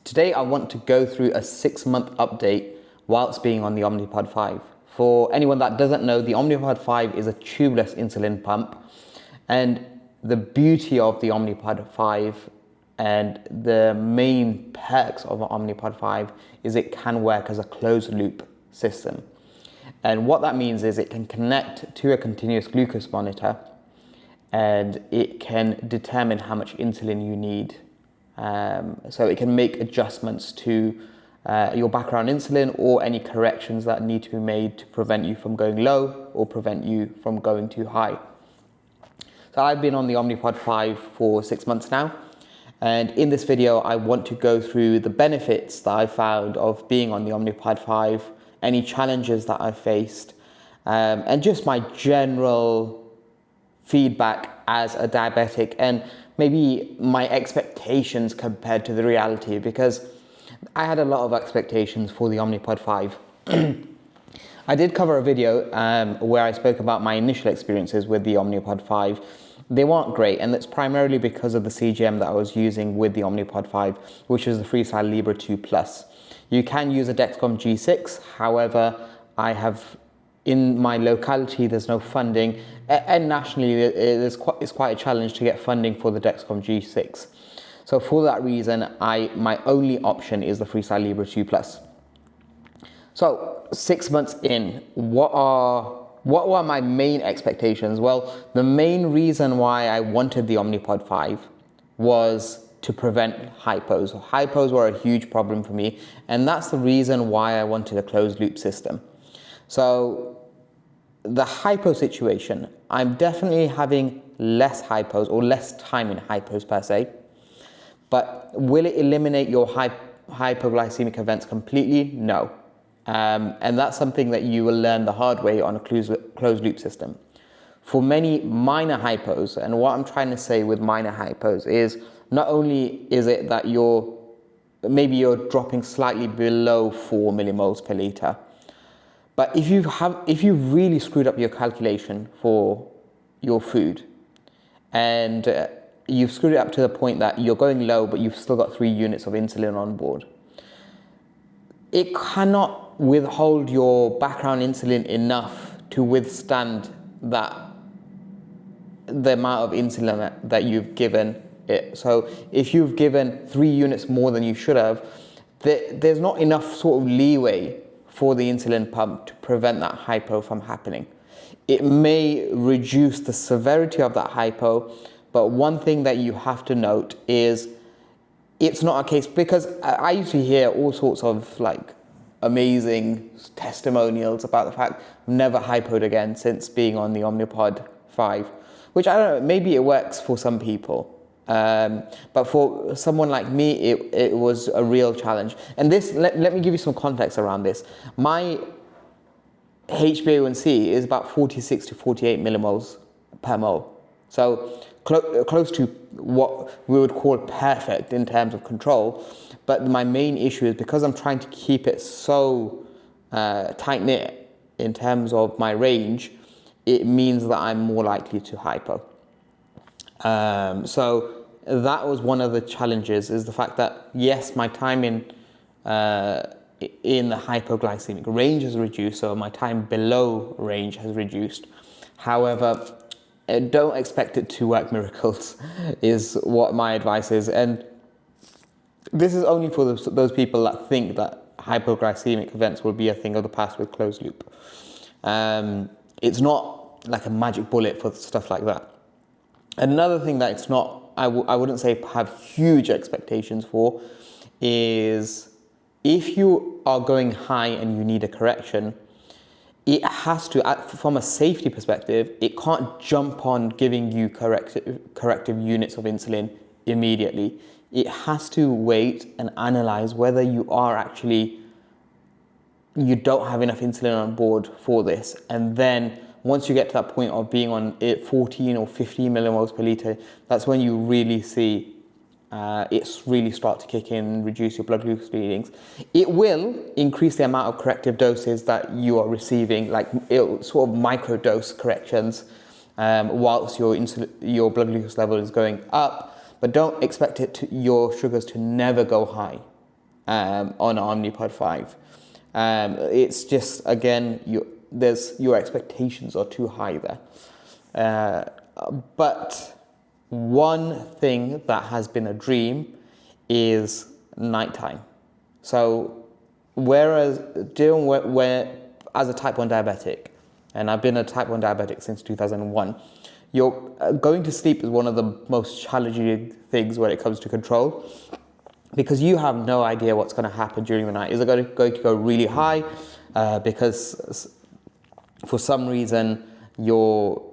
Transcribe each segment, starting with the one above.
Today I want to go through a 6-month update whilst being on the Omnipod 5. For anyone that doesn't know, the Omnipod 5 is a tubeless insulin pump, and the beauty of the Omnipod 5 and the main perks of Omnipod 5 is it can work as a closed loop system. And what that means is it can connect to a continuous glucose monitor and it can determine how much insulin you need. So it can make adjustments to your background insulin or any corrections that need to be made to prevent you from going low or prevent you from going too high. So I've been on the Omnipod 5 for 6 months now, and in this video I want to go through the benefits that I found of being on the Omnipod 5, any challenges that I've faced, and just my general feedback as a diabetic, and maybe my expectations compared to the reality, because I had a lot of expectations for the Omnipod 5. I did cover a video where I spoke about my initial experiences with the Omnipod 5. They weren't great, and that's primarily because of the CGM that I was using with the Omnipod 5, which is the Freestyle Libre 2 Plus. You can use a Dexcom G6, however, in my locality there's no funding, and nationally it's quite a challenge to get funding for the Dexcom G6. So for that reason, my only option is the Freestyle Libre 2 Plus. So 6 months in, what were my main expectations? Well, the main reason why I wanted the Omnipod 5 was to prevent hypos. Hypos were a huge problem for me, and that's the reason why I wanted a closed loop system. So the hypo situation, I'm definitely having less hypos or less time in hypos per se, but will it eliminate your hypoglycemic events completely? No. And that's something that you will learn the hard way on a closed loop system. For many minor hypos, and what I'm trying to say with minor hypos is not only is it that maybe you're dropping slightly below 4 millimoles per liter, but if you've really screwed up your calculation for your food, and you've screwed it up to the point that you're going low, but you've still got 3 units of insulin on board, it cannot withhold your background insulin enough to withstand the amount of insulin that you've given it. So if you've given 3 units more than you should have, there's not enough sort of leeway for the insulin pump to prevent that hypo from happening. It may reduce the severity of that hypo, but one thing that you have to note is it's not a case, because I usually hear all sorts of amazing testimonials about the fact I've never hypoed again since being on the Omnipod 5, which I don't know, maybe it works for some people. But for someone like me, it was a real challenge. And this, let me give you some context around this. My HbA1c is about 46 to 48 millimoles per mole. So close to what we would call perfect in terms of control. But my main issue is because I'm trying to keep it so tight-knit in terms of my range, it means that I'm more likely to hypo. So that was one of the challenges, is the fact that yes, my time in the hypoglycemic range has reduced, so my time below range has reduced. However, don't expect it to work miracles is what my advice is. And this is only for those people that think that hypoglycemic events will be a thing of the past with closed loop. It's not like a magic bullet for stuff like that. Another thing that it's not, I wouldn't say have huge expectations for, is if you are going high and you need a correction, it has to, from a safety perspective, it can't jump on giving you corrective units of insulin immediately. It has to wait and analyze whether you don't have enough insulin on board for this. And then once you get to that point of being on 14 or 15 millimoles per liter, that's when you really see it really start to kick in, reduce your blood glucose readings. It will increase the amount of corrective doses that you are receiving, it'll sort of micro-dose corrections whilst your blood glucose level is going up. But don't expect your sugars to never go high. on Omnipod 5. It's just, again, your expectations are too high there. But one thing that has been a dream is nighttime. So whereas where as a type 1 diabetic, and I've been a type 1 diabetic since 2001, going to sleep is one of the most challenging things when it comes to control, because you have no idea what's going to happen during the night. Is it going to go really high because for some reason your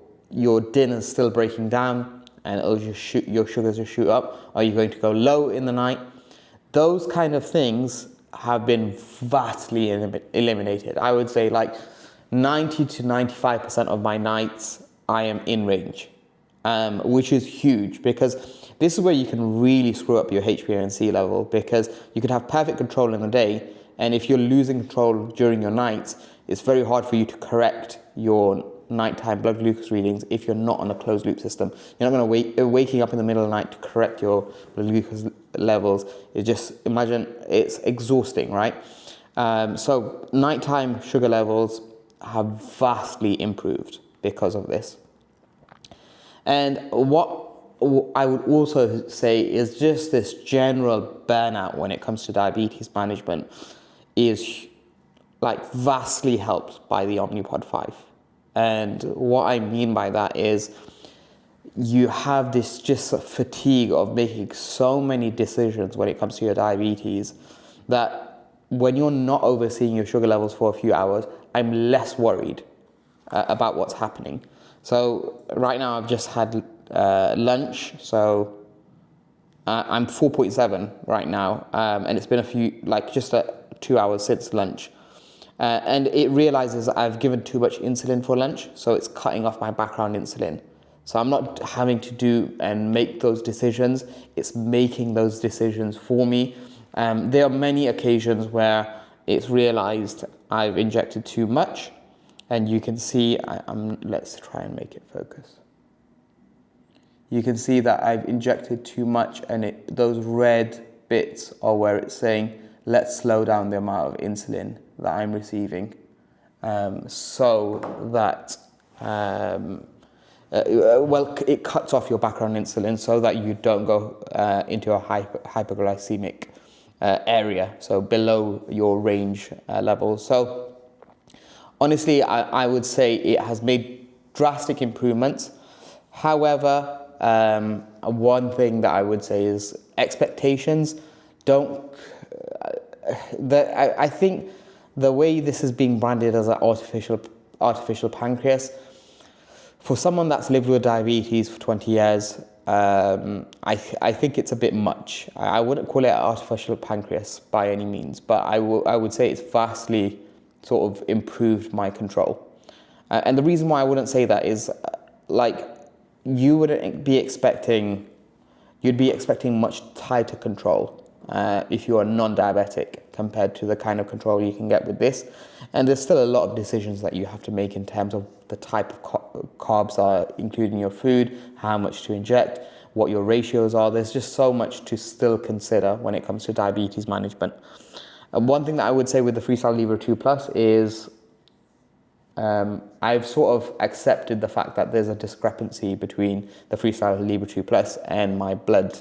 dinner's still breaking down and it'll just your sugars will shoot up? Are you going to go low in the night? Those kind of things have been vastly eliminated. I would say like 90 to 95% of my nights I am in range, which is huge, because this is where you can really screw up your HbA1c level, because you could have perfect control in the day, and if you're losing control during your nights, it's very hard for you to correct your nighttime blood glucose readings if you're not on a closed loop system. You're not going to waking up in the middle of the night to correct your blood glucose levels. It's just, imagine, it's exhausting, right? So nighttime sugar levels have vastly improved because of this. And what I would also say is just this general burnout when it comes to diabetes management is like vastly helped by the Omnipod 5. And what I mean by that is you have this just fatigue of making so many decisions when it comes to your diabetes that when you're not overseeing your sugar levels for a few hours, I'm less worried about what's happening. So right now I've just had lunch, so I'm 4.7 right now, and it's been just 2 hours since lunch. And it realizes I've given too much insulin for lunch, so it's cutting off my background insulin. So I'm not having to do and make those decisions, it's making those decisions for me. There are many occasions where it's realized I've injected too much, and you can see, let's try and make it focus. You can see that I've injected too much, and those red bits are where it's saying, let's slow down the amount of insulin that I'm receiving, so that, it cuts off your background insulin so that you don't go into a hyperglycemic area, so below your range level. So honestly, I would say it has made drastic improvements. However, one thing that I would say is expectations I think the way this is being branded as an artificial pancreas, for someone that's lived with diabetes for 20 years, I think it's a bit much. I wouldn't call it an artificial pancreas by any means, but I would say it's vastly sort of improved my control. And the reason why I wouldn't say that is, you'd be expecting much tighter control if you are non-diabetic compared to the kind of control you can get with this. And there's still a lot of decisions that you have to make in terms of the type of carbs are included in your food, how much to inject, what your ratios are. There's just so much to still consider when it comes to diabetes management. And one thing that I would say with the Freestyle Libre 2 Plus is I've sort of accepted the fact that there's a discrepancy between the Freestyle Libre 2 Plus and my blood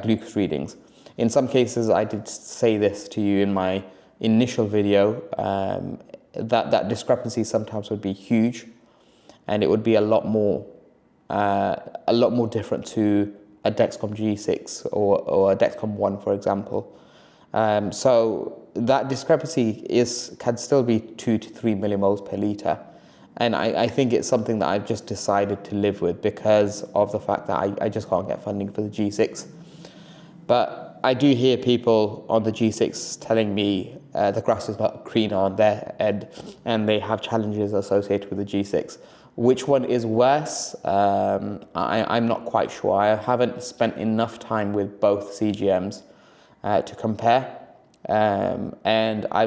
glucose readings. In some cases, I did say this to you in my initial video, that discrepancy sometimes would be huge, and it would be a lot more different to a Dexcom G6 or a Dexcom 1, for example. So that discrepancy can still be 2 to 3 millimoles per litre. And I think it's something that I've just decided to live with because of the fact that I just can't get funding for the G6. But I do hear people on the G6 telling me the grass is not greener on their end and they have challenges associated with the G6. Which one is worse? I'm not quite sure. I haven't spent enough time with both CGMs to compare. And I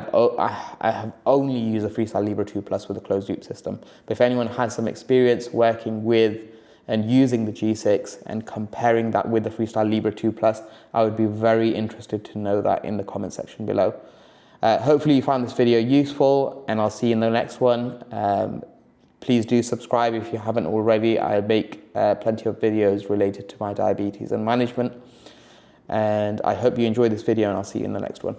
have only used a Freestyle Libre 2 Plus with a closed loop system. But if anyone has some experience working with and using the G6 and comparing that with the Freestyle Libre 2 Plus, I would be very interested to know that in the comment section below. Hopefully you found this video useful, and I'll see you in the next one. Please do subscribe if you haven't already. I make plenty of videos related to my diabetes and management. And I hope you enjoyed this video, and I'll see you in the next one.